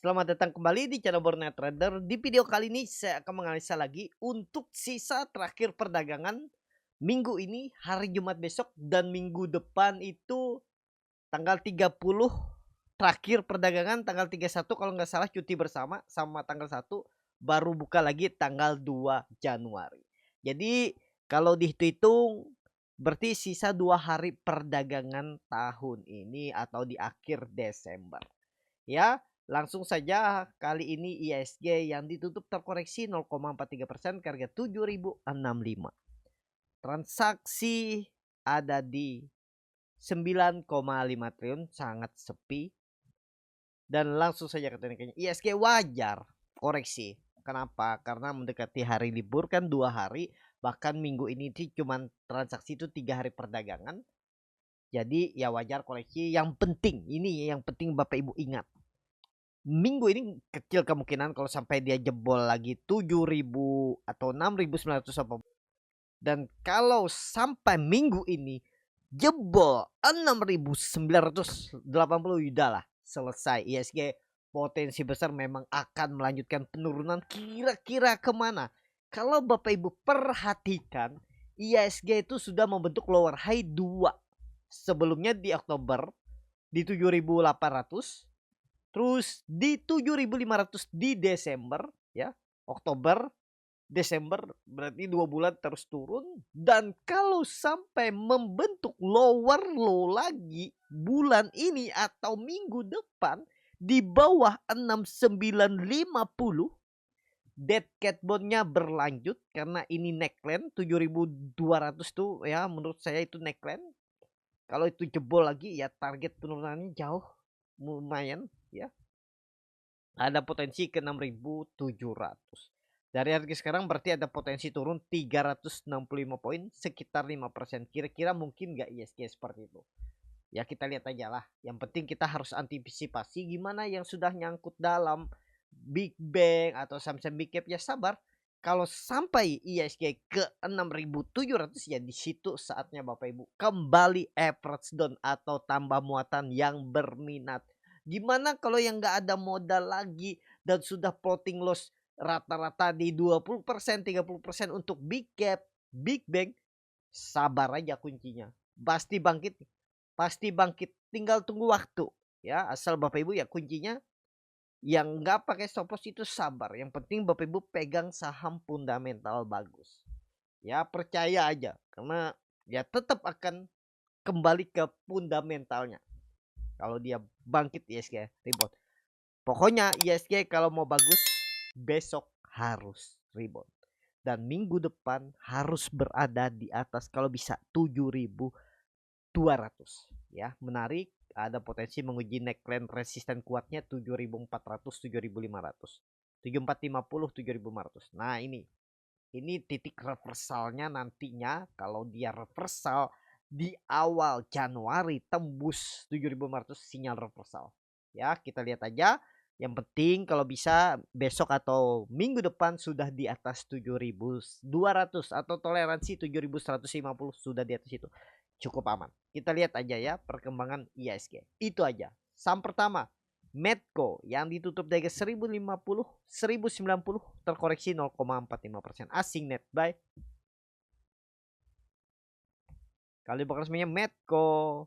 Selamat datang kembali di channel Borneo Trader. Di video kali ini saya akan menganalisa lagi untuk sisa terakhir perdagangan minggu ini, hari Jumat besok dan minggu depan itu tanggal 30 terakhir perdagangan, tanggal 31 kalau nggak salah cuti bersama, sama tanggal 1 baru buka lagi tanggal 2 Januari. Jadi kalau dihitung berarti sisa 2 hari perdagangan tahun ini atau di akhir Desember. Ya, langsung saja kali ini IHSG yang ditutup terkoreksi 0,43% ke harga 7.065. Transaksi ada di 9,5 triliun, sangat sepi. Dan langsung saja ke tekniknya. IHSG wajar koreksi. Kenapa? Karena mendekati hari libur kan 2 hari. Bahkan minggu ini cuma transaksi itu 3 hari perdagangan. Jadi ya wajar koreksi. Yang penting, ini yang penting Bapak Ibu ingat. Minggu ini kecil kemungkinan kalau sampai dia jebol lagi 7.000 atau 6.980. Dan kalau sampai minggu ini jebol 6.980, udahlah selesai. IHSG potensi besar memang akan melanjutkan penurunan. Kira-kira kemana? Kalau Bapak Ibu perhatikan, IHSG itu sudah membentuk lower high 2 sebelumnya di Oktober di 7.800. Terus di 7.500 di Desember ya. Oktober, Desember berarti 2 bulan terus turun. Dan kalau sampai membentuk lower low lagi bulan ini atau minggu depan di bawah 6950, dead cat bondnya berlanjut karena ini neckline 7.200 tuh ya, menurut saya itu neckline. Kalau itu jebol lagi ya target penurunannya jauh lumayan ya. Ada potensi ke 6.700. Dari harga sekarang berarti ada potensi turun 365 poin, sekitar 5%. Kira-kira mungkin nggak ISG seperti itu? Ya kita lihat aja lah. Yang penting kita harus antisipasi gimana yang sudah nyangkut dalam Big Bang atau saham-saham Big Cap ya sabar. Kalau sampai ISG ke 6.700 ya di situ saatnya Bapak Ibu kembali average down atau tambah muatan yang berminat. Gimana kalau yang nggak ada modal lagi dan sudah floating loss rata-rata di 20%, 30% untuk Big Cap, Big Bang, sabar aja kuncinya. Pasti bangkit. Pasti bangkit. Tinggal tunggu waktu. Ya, asal Bapak Ibu ya kuncinya yang nggak pakai stop loss itu sabar. Yang penting Bapak Ibu pegang saham fundamental bagus. Ya, percaya aja karena ya tetap akan kembali ke fundamentalnya. Kalau dia bangkit ISG rebound. Pokoknya ISG kalau mau bagus besok harus rebound. Dan minggu depan harus berada di atas kalau bisa 7.200 ya. Menarik, ada potensi menguji neckline resisten kuatnya 7.400, 7.500. 7.450, 7.500. Nah, ini titik reversalnya nantinya kalau dia reversal di awal Januari tembus 7.500 sinyal reversal. Ya, kita lihat aja. Yang penting kalau bisa besok atau minggu depan sudah di atas 7.200 atau toleransi 7.150 sudah di atas itu. Cukup aman. Kita lihat aja ya perkembangan IHSG. Itu aja. Saham pertama, Medco yang ditutup dari 1050, 1090 terkoreksi 0,45%. Asing net buy. Kalau dibakar semuanya Medco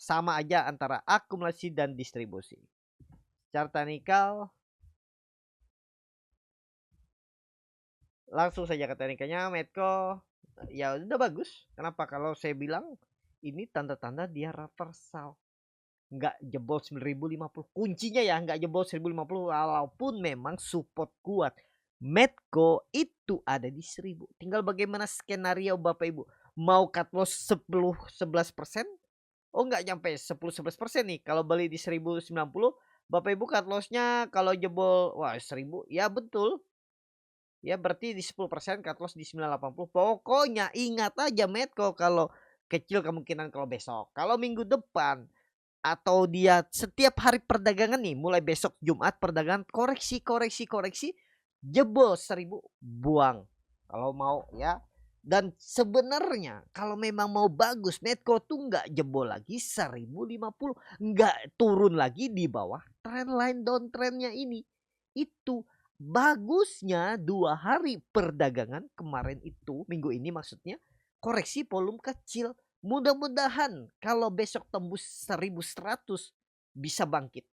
sama aja antara akumulasi dan distribusi. Secara teknikal langsung saja ke teknikanya Medco ya udah bagus. Kenapa? Kalau saya bilang ini tanda-tanda dia reversal. Nggak jebol 9.050. Kuncinya ya nggak jebol 1.050 walaupun memang support kuat. Medco itu ada di 1.000. Tinggal bagaimana skenario Bapak Ibu. Mau cut loss 10-11%? Oh nggak nyampe 10-11% nih. Kalau beli di 1.090 Bapak Ibu cut lossnya kalau jebol wah 1.000 ya betul. Ya berarti di 10% cut loss di 980. Pokoknya ingat aja Medco kalau kecil kemungkinan kalau besok. Kalau minggu depan atau dia setiap hari perdagangan nih mulai besok Jumat perdagangan koreksi jebol 1.000 buang kalau mau ya. Dan sebenarnya kalau memang mau bagus, Medco tuh nggak jebol lagi 1050, nggak turun lagi di bawah trendline downtrendnya ini. Itu bagusnya 2 hari perdagangan kemarin itu, minggu ini maksudnya, koreksi volume kecil. Mudah-mudahan kalau besok tembus 1100 bisa bangkit.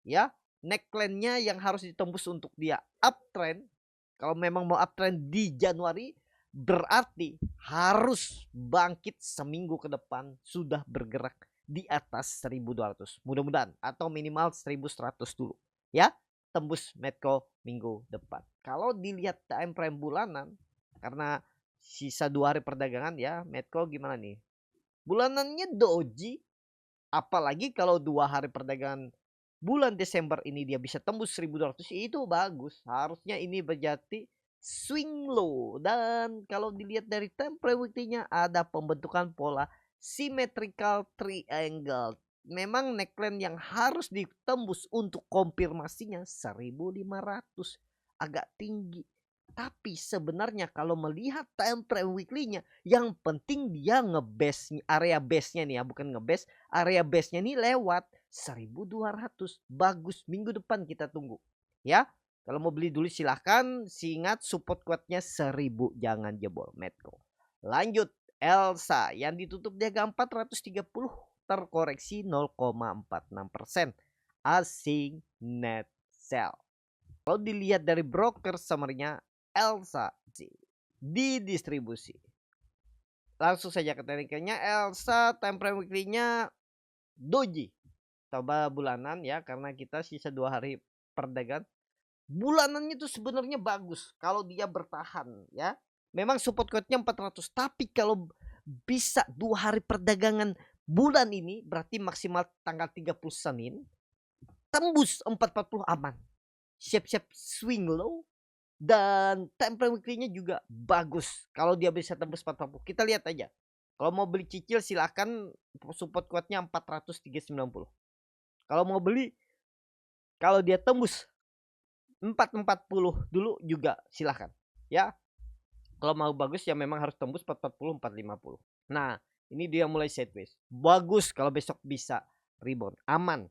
Ya, neckline-nya yang harus ditembus untuk dia uptrend. Kalau memang mau uptrend di Januari, berarti harus bangkit seminggu ke depan sudah bergerak di atas 1200. Mudah-mudahan atau minimal 1100 dulu. Ya, tembus Medco minggu depan. Kalau dilihat time frame bulanan, karena sisa 2 hari perdagangan ya, Medco gimana nih? Bulanannya doji, apalagi kalau 2 hari perdagangan bulan Desember ini dia bisa tembus 1200, itu bagus. Harusnya ini berjati swing low. Dan kalau dilihat dari time frame weekly-nya ada pembentukan pola symmetrical triangle. Memang neckline yang harus ditembus untuk konfirmasinya 1500, agak tinggi. Tapi sebenarnya kalau melihat time frame weekly-nya, yang penting dia ngebase area base-nya nih ya, bukan ngebase, area base-nya nih lewat 1200. Bagus, minggu depan kita tunggu. Ya, kalau mau beli dulu silahkan. Ingat support kuatnya 1000, jangan jebol Medco. Lanjut, Elsa yang ditutup di harga 430 terkoreksi 0,46%. Asing net sell. Kalau dilihat dari broker summary-nya, Elsa di distribusi. Langsung saja ke tekniknya. Elsa time frame weekly-nya doji. Coba bulanan ya, karena kita sisa 2 hari perdagangan. Bulanannya itu sebenarnya bagus kalau dia bertahan ya. Memang support kuatnya 400, tapi kalau bisa 2 hari perdagangan bulan ini berarti maksimal tanggal 30 Senin tembus 440 aman. Siap-siap swing low. Dan time frame weekly-nya juga bagus. Kalau dia bisa tembus 440, kita lihat aja. Kalau mau beli cicil silahkan, support kuatnya 400-390. Kalau mau beli, kalau dia tembus 440 dulu juga silahkan. Ya, kalau mau bagus ya memang harus tembus 440, 450. Nah, ini dia mulai sideways. Bagus kalau besok bisa rebound, aman.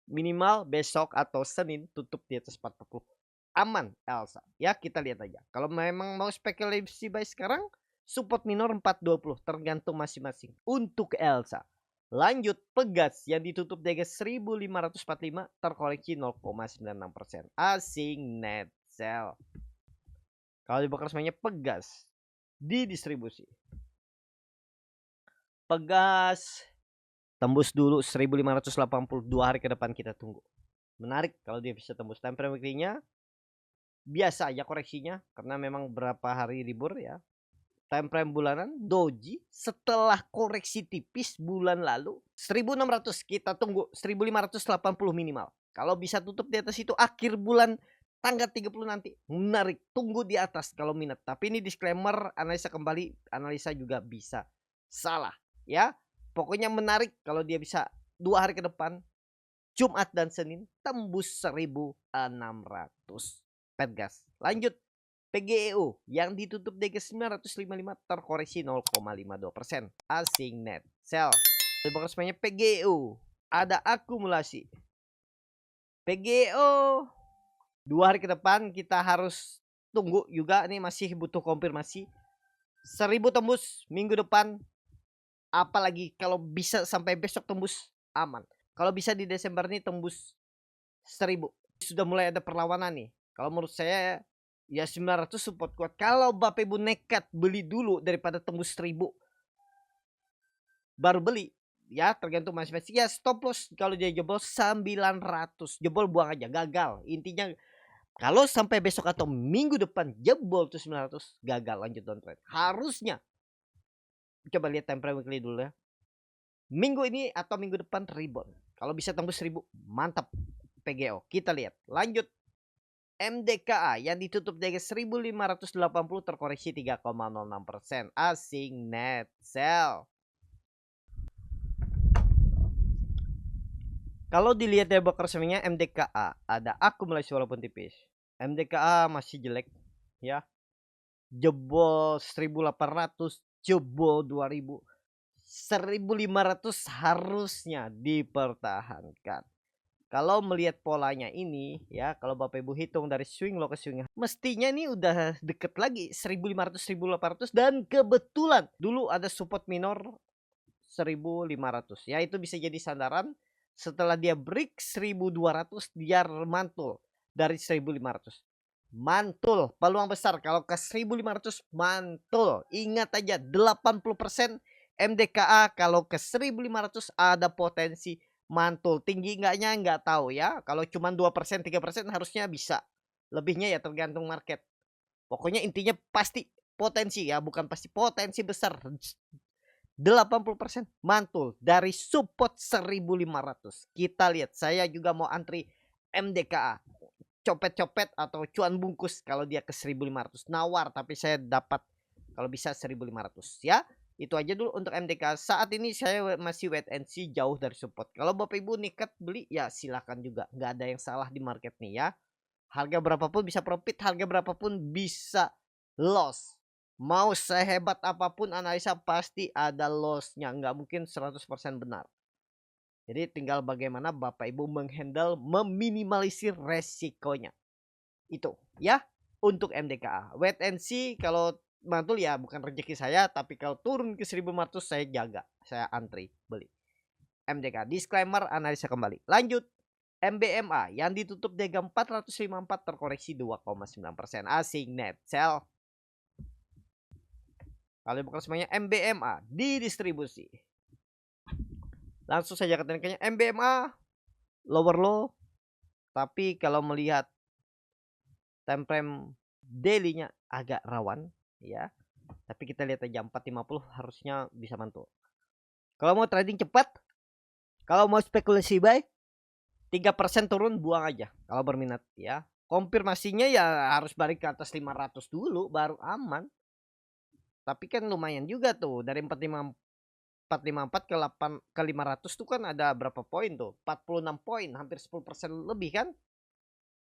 Minimal besok atau Senin tutup di atas 440. Aman Elsa. Ya, kita lihat aja. Kalau memang mau spekulasi buy sekarang, support minor 420, tergantung masing-masing. Untuk Elsa. Lanjut, Pegas yang ditutup di harga 1545 terkoreksi 0,96%. Asing net sell. Kalau di broker semuanya Pegas di distribusi. Pegas tembus dulu 1580, 2 hari ke depan kita tunggu. Menarik kalau dia bisa tembus time frame weekly-nya. Biasa aja koreksinya karena memang berapa hari libur ya. Time frame bulanan doji setelah koreksi tipis bulan lalu 1600, kita tunggu 1580 minimal. Kalau bisa tutup di atas itu akhir bulan tanggal 30 nanti, menarik, tunggu di atas kalau minat. Tapi ini disclaimer, analisa kembali, analisa juga bisa salah ya. Pokoknya menarik kalau dia bisa 2 hari ke depan, Jumat dan Senin tembus 1600. Pegas. Lanjut, PGEU yang ditutup di 955 terkoreksi 0,52%. Asing net sell. Semuanya PGEU ada akumulasi. PGEU 2 hari ke depan kita harus tunggu juga, nih masih butuh konfirmasi. 1000 tembus minggu depan. Apalagi kalau bisa sampai besok tembus, aman. Kalau bisa di Desember nih tembus 1000. Sudah mulai ada perlawanan nih. Kalau menurut saya ya 900 support kuat. Kalau Bapak Ibu nekat beli dulu daripada tembus 1000 baru beli, ya tergantung masing-masing. Ya stop loss kalau dia jebol 900, jebol buang aja, gagal. Intinya kalau sampai besok atau minggu depan jebol tuh 900, gagal, lanjut downtrend. Harusnya coba lihat time frame weekly dulu ya. Minggu ini atau minggu depan rebound. Kalau bisa tembus 1000, mantap PGO. Kita lihat. Lanjut, MDKA yang ditutup di 1580 terkoreksi 3,06%. Asing net sell. Kalau dilihat dari broker semuanya MDKA ada akumulasi walaupun tipis. MDKA masih jelek ya. jebol 1.800, jebol 2.000, 1.500 harusnya dipertahankan. Kalau melihat polanya ini ya, kalau Bapak Ibu hitung dari swing low ke swing high, mestinya ini udah deket lagi 1.500 1.800, dan kebetulan dulu ada support minor 1.500 ya, itu bisa jadi sandaran. Setelah dia break 1.200 dia mantul dari 1.500, mantul peluang besar. Kalau ke 1.500 mantul, ingat aja 80% MDKA kalau ke 1.500 ada potensi mantul. Tinggi enggaknya enggak tahu ya. Kalau cuma 2% 3% harusnya bisa. Lebihnya ya tergantung market. Pokoknya intinya pasti potensi ya, bukan pasti, potensi besar. 80% mantul dari support 1.500. Kita lihat, saya juga mau antri MDKA. Copet-copet atau cuan bungkus kalau dia ke 1.500. Nawar tapi saya dapat kalau bisa 1.500 ya. Itu aja dulu untuk MDK. Saat ini saya masih wait and see, jauh dari support. Kalau Bapak Ibu niket beli ya silakan juga. Nggak ada yang salah di market nih ya. Harga berapapun bisa profit, harga berapapun bisa loss. Mau sehebat apapun analisa pasti ada lossnya. Nggak mungkin 100% benar. Jadi tinggal bagaimana Bapak Ibu menghandle, meminimalisir resikonya. Itu ya untuk MDKA. Wait and see, kalau mantul ya bukan rezeki saya, tapi kalau turun ke 1.500 saya jaga, saya antri beli. MDK disclaimer, analisa kembali. Lanjut. MBMA yang ditutup DG 454 terkoreksi 2,9%. Asing net sell. Kalau bukan semuanya MBMA di distribusi. Langsung saja katanya MBMA lower low, tapi kalau melihat time frame daily-nya agak rawan ya. Tapi kita lihat aja 450 harusnya bisa mantul. Kalau mau trading cepat, kalau mau spekulasi buy, 3% turun buang aja kalau berminat ya. Konfirmasinya ya harus balik ke atas 500 dulu baru aman. Tapi kan lumayan juga tuh dari 454 ke 500 tuh kan ada berapa poin tuh? 46 poin, hampir 10% lebih kan?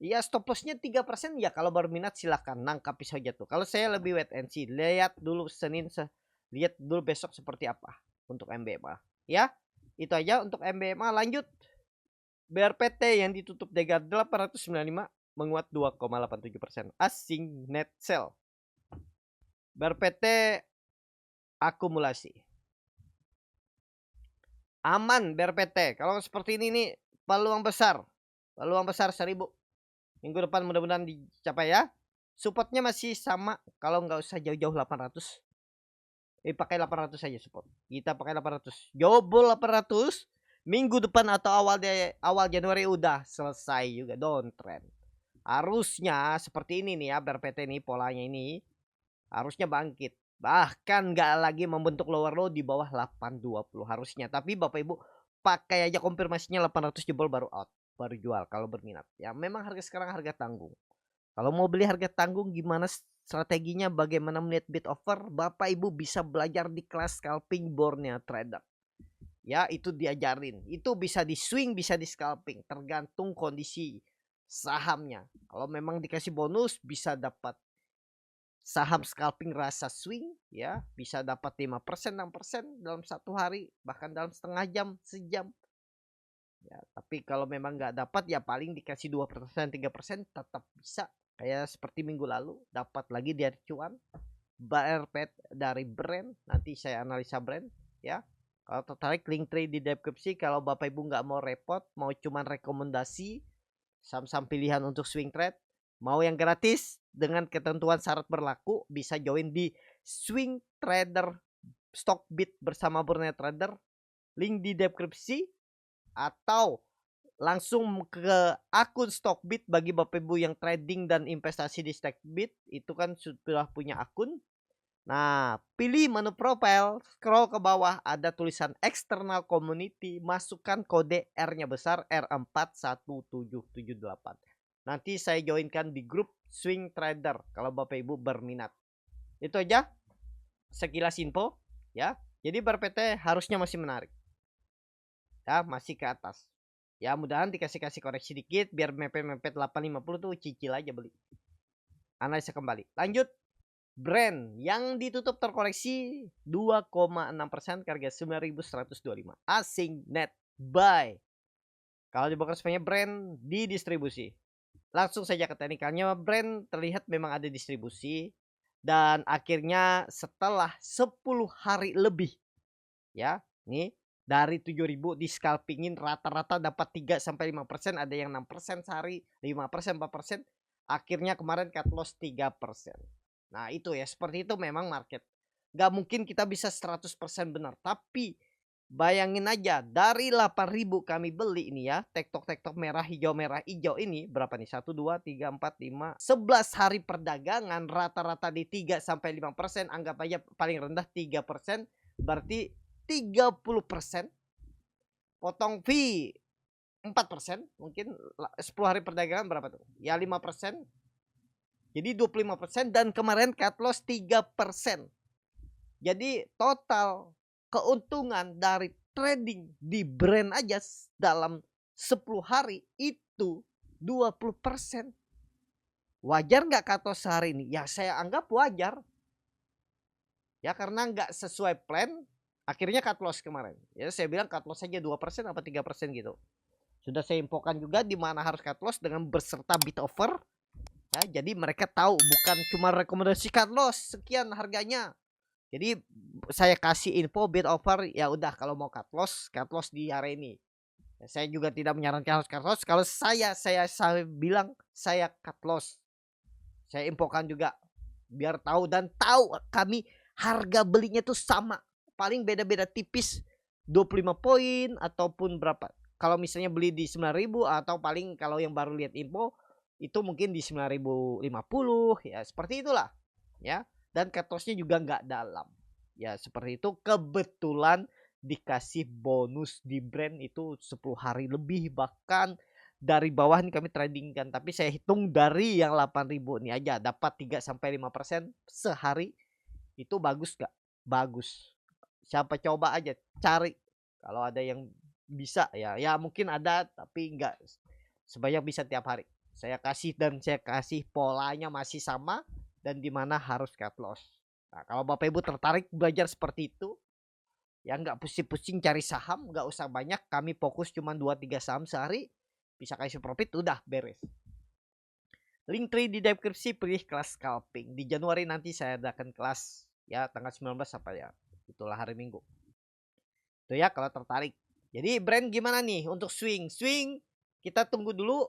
Ya stop lossnya 3% ya, kalau berminat silakan nangkapi saja tuh. Kalau saya lebih wait and see, lihat dulu Senin, lihat dulu besok seperti apa untuk MBMA ya. Itu aja untuk MBMA. Lanjut BRPT yang ditutup DG 895 menguat 2,87%. Asing net sell. BRPT akumulasi. Aman BRPT. Kalau seperti ini nih peluang besar. Peluang besar 1.000. Minggu depan mudah-mudahan dicapai ya. Supportnya masih sama, kalau nggak usah jauh-jauh 800. Pakai 800 saja support. Kita pakai 800. Jobol 800. Minggu depan atau awal Januari udah selesai juga downtrend. Harusnya seperti ini nih ya, BRPT ini polanya ini harusnya bangkit. Bahkan nggak lagi membentuk lower low di bawah 820 harusnya. Tapi Bapak Ibu pakai aja konfirmasinya 800 jebol baru out, baru jual kalau berminat. Ya memang harga sekarang harga tanggung. Kalau mau beli harga tanggung, gimana strateginya, bagaimana melihat bid offer, Bapak Ibu bisa belajar di kelas scalping boardnya trader. Ya itu diajarin. Itu bisa di swing, bisa di scalping, tergantung kondisi sahamnya. Kalau memang dikasih bonus bisa dapat saham scalping rasa swing ya, bisa dapat 5% 6% dalam satu hari, bahkan dalam setengah jam, sejam ya. Tapi kalau memang nggak dapat ya paling dikasih 2% 3% tetap bisa, kayak seperti minggu lalu dapat lagi dari cuan BRPT dari brand. Nanti saya analisa brand ya. Kalau tertarik link trade di deskripsi. Kalau Bapak Ibu nggak mau repot, mau cuman rekomendasi saham-saham pilihan untuk swing trade, mau yang gratis dengan ketentuan syarat berlaku, bisa join di Swing Trader Stockbit bersama Burnet Trader. Link di deskripsi, atau langsung ke akun Stockbit bagi Bapak Ibu yang trading dan investasi di Stockbit. Itu kan sudah punya akun. Nah, pilih menu profile, scroll ke bawah ada tulisan external community, masukkan kode R-nya besar R41778. Nanti saya joinkan di grup Swing Trader kalau Bapak Ibu berminat. Itu aja sekilas info ya. Jadi BRPT harusnya masih menarik. Ya, masih ke atas. Ya, mudahan dikasih koreksi dikit biar mepet-mepet 850 tuh cicil aja beli. Analisa kembali. Lanjut. Brand yang ditutup terkoreksi 2,6% ke harga 9.125. Asing net buy. Kalau di broker semuanya brand di distribusi. Langsung saja ke teknikalnya, brand terlihat memang ada distribusi dan akhirnya setelah 10 hari lebih ya, nih dari 7.000 di scalpingin rata-rata dapat 3 sampai 5%, ada yang 6% sehari, 5%, 4%. Akhirnya kemarin cut loss 3%. Nah, itu ya, seperti itu memang market. Gak mungkin kita bisa 100% benar, tapi bayangin aja dari 8.000 kami beli ini ya, tektok merah hijau ini berapa nih? 1 2 3 4 5 11 hari perdagangan rata-rata di 3 sampai 5%, anggap aja paling rendah 3%, berarti 30%, potong fee 4%, mungkin 10 hari perdagangan berapa tuh? Ya 5%. Jadi 25% dan kemarin cut loss 3%. Jadi total keuntungan dari trading di brand aja dalam 10 hari itu 20%. Wajar nggak cut loss sehari ini? Ya saya anggap wajar. Ya karena nggak sesuai plan, akhirnya cut loss kemarin. Ya saya bilang cut loss saja 2% apa 3% gitu. Sudah saya infokan juga di mana harus cut loss dengan berserta bid offer. Ya, jadi mereka tahu bukan cuma rekomendasi cut loss sekian harganya. Jadi saya kasih info bid offer, ya udah kalau mau cut loss di hari ini. Ya, saya juga tidak menyarankan harus cut loss. Kalau saya bilang saya cut loss. Saya infokan juga biar tahu dan tahu kami harga belinya tuh sama. Paling beda-beda tipis 25 poin ataupun berapa. Kalau misalnya beli di 9.000 atau paling kalau yang baru lihat info itu mungkin di 9.050 ya, seperti itulah ya. Dan cut lossnya juga nggak dalam ya, seperti itu. Kebetulan dikasih bonus di brand itu 10 hari lebih, bahkan dari bawah nih kami trading kan, tapi saya hitung dari yang 8.000 ini aja dapat 3 sampai 5% sehari. Itu bagus gak? Bagus. Siapa coba aja cari kalau ada yang bisa ya. Ya mungkin ada tapi enggak sebanyak bisa tiap hari. Saya kasih polanya masih sama dan di mana harus cut loss. Nah, kalau Bapak Ibu tertarik belajar seperti itu, ya nggak pusing-pusing cari saham, nggak usah banyak. Kami fokus cuma 2-3 saham sehari, bisa kasih profit, udah beres. Link tree di deskripsi, pilih kelas scalping. Di Januari nanti saya adakan kelas ya tanggal 19 apa ya. Itulah hari Minggu. Itu ya kalau tertarik. Jadi brand gimana nih untuk swing? Swing kita tunggu dulu.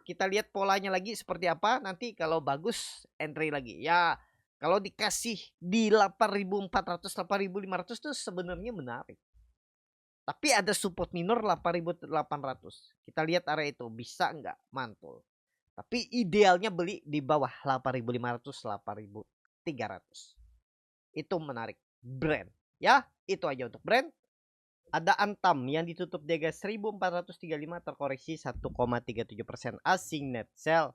Kita lihat polanya lagi seperti apa. Nanti kalau bagus entry lagi. Ya kalau dikasih di 8.400 8.500 tuh sebenarnya menarik. Tapi ada support minor 8.800. Kita lihat area itu bisa nggak mantul. Tapi idealnya beli di bawah 8.500 8.300. Itu menarik. Brand. Ya, itu aja untuk brand. Ada Antam yang ditutup di harga 1.435 terkoreksi 1,37%. Asing net sell.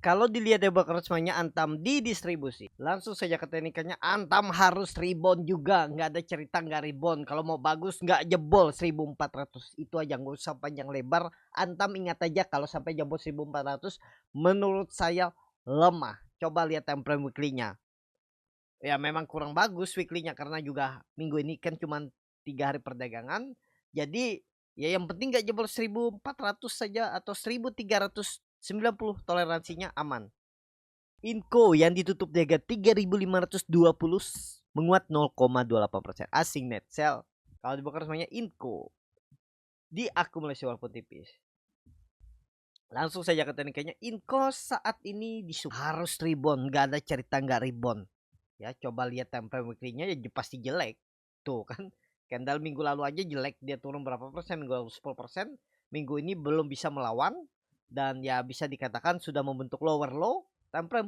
Kalau dilihat ya bakal semuanya Antam di distribusi. Langsung saja ke teknikannya. Antam harus rebound juga. Nggak ada cerita nggak rebound. Kalau mau bagus nggak jebol 1.400. Itu aja, nggak usah panjang lebar. Antam ingat aja kalau sampai jebol 1.400 menurut saya lemah. Coba lihat time frame weekly-nya. Ya memang kurang bagus weekly-nya karena juga minggu ini kan cuma 3 hari perdagangan. Jadi ya yang penting nggak jebol 1.400 saja atau 1.390, toleransinya aman. Inco yang ditutup di harga 3.520 menguat 0,28%. Asing net sell. Kalau dibakar semuanya Inco diakumulasi walaupun tipis. Langsung saja ke tekniknya. Inco saat ini harus rebound, nggak ada cerita nggak rebound. Ya coba lihat time frame weekly-nya ya pasti jelek. Tuh kan candle minggu lalu aja jelek, dia turun berapa persen, minggu lalu 10%. Minggu ini belum bisa melawan dan ya bisa dikatakan sudah membentuk lower low. Time frame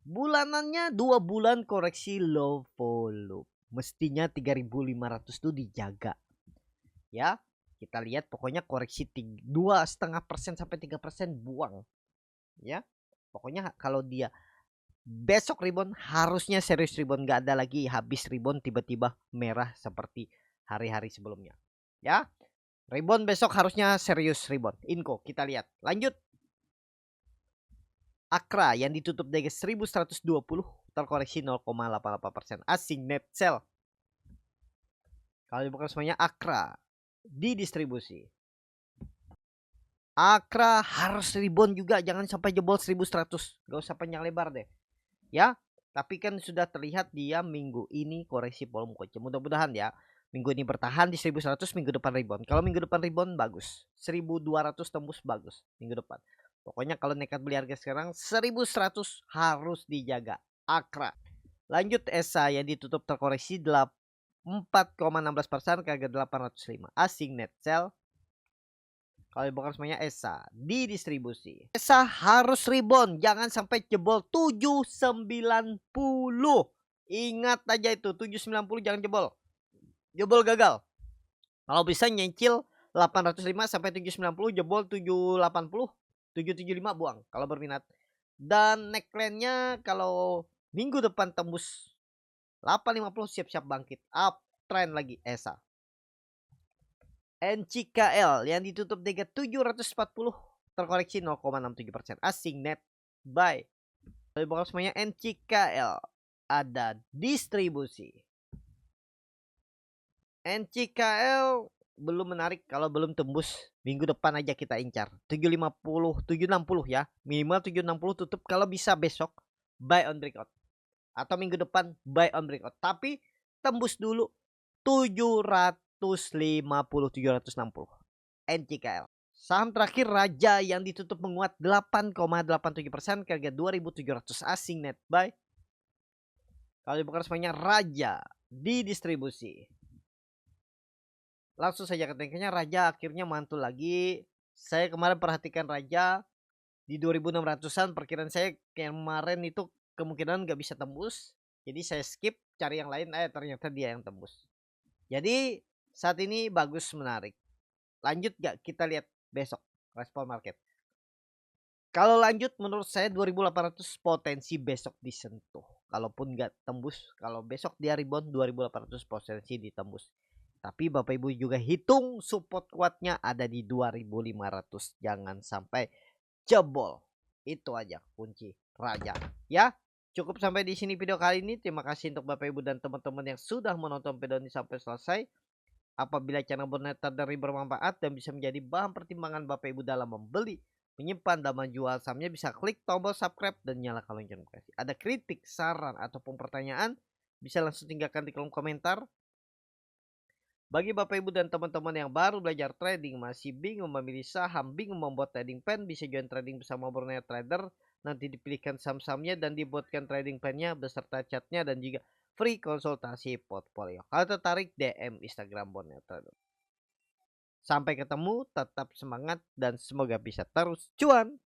bulanannya 2 bulan koreksi low volume, mestinya 3.500 tuh dijaga ya. Kita lihat pokoknya koreksi 2,5% sampai 3% buang ya. Pokoknya kalau dia besok rebound harusnya serius rebound, nggak ada lagi habis rebound tiba-tiba merah seperti hari-hari sebelumnya ya. Rebound besok harusnya serius rebound. Inco kita lihat lanjut. Akra yang ditutup di 1120 terkoreksi 0,88%. Asing net sell. Kalau dibuka semuanya Akra di distribusi. Akra harus rebound juga, jangan sampai jebol 1100. Gak usah panjang lebar deh. Ya, tapi kan sudah terlihat dia minggu ini koreksi volume kunci. Mudah-mudahan ya minggu ini bertahan di 1100, minggu depan rebound. Kalau minggu depan rebound bagus. 1200 tembus bagus minggu depan. Pokoknya kalau nekat beli harga sekarang 1100 harus dijaga. Akra. Lanjut ESA yang ditutup terkoreksi 4,16% ke harga 805. Asing net sell. Kalau bukan semuanya ESA di distribusi. ESA harus rebound, jangan sampai jebol 790. Ingat aja itu 790 jangan jebol. Jebol gagal. Kalau bisa nyencil 805 sampai 790, jebol 780, 775 buang kalau berminat. Dan neckline-nya kalau minggu depan tembus 850 siap-siap bangkit. Up trend lagi ESA. NCKL yang ditutup dengan 740 terkoreksi 0,67%. Asing net buy. Jadi bukan semuanya NCKL ada distribusi. NCKL belum menarik kalau belum tembus. Minggu depan aja kita incar 750, 760 ya. Minimal 760 tutup, kalau bisa besok buy on breakout. Atau minggu depan buy on breakout. Tapi tembus dulu 750-760 NCKL. Saham terakhir Raja yang ditutup menguat 8,87% ke harga 2.700. Asing net buy. Kalau dibuka semuanya Raja di distribusi. Langsung saja ke tanknya. Raja akhirnya mantul lagi. Saya kemarin perhatikan Raja di 2600-an. Perkiraan saya kemarin itu kemungkinan nggak bisa tembus. Jadi saya skip, cari yang lain. Ternyata dia yang tembus. Jadi saat ini bagus, menarik. Lanjut gak? Kita lihat besok respon market. Kalau lanjut menurut saya 2800 potensi besok disentuh. Kalaupun gak tembus, kalau besok dia rebound 2800 potensi ditembus. Tapi Bapak Ibu juga hitung support kuatnya ada di 2500. Jangan sampai jebol. Itu aja kunci Raja. Ya, cukup sampai di sini video kali ini. Terima kasih untuk Bapak Ibu dan teman-teman yang sudah menonton video ini sampai selesai. Apabila channel Borneo Trader bermanfaat dan bisa menjadi bahan pertimbangan Bapak Ibu dalam membeli, menyimpan, dan menjual sahamnya, bisa klik tombol subscribe dan nyalakan lonceng notifikasi. Ada kritik, saran, ataupun pertanyaan, bisa langsung tinggalkan di kolom komentar. Bagi Bapak Ibu dan teman-teman yang baru belajar trading, masih bingung memilih saham, bingung membuat trading plan, bisa join trading bersama Borneo Trader. Nanti dipilihkan saham-sahamnya dan dibuatkan trading plan-nya beserta chatnya dan juga free konsultasi portfolio. Kalau tertarik, DM Instagram Borneo Trader. Sampai ketemu, tetap semangat dan semoga bisa terus cuan.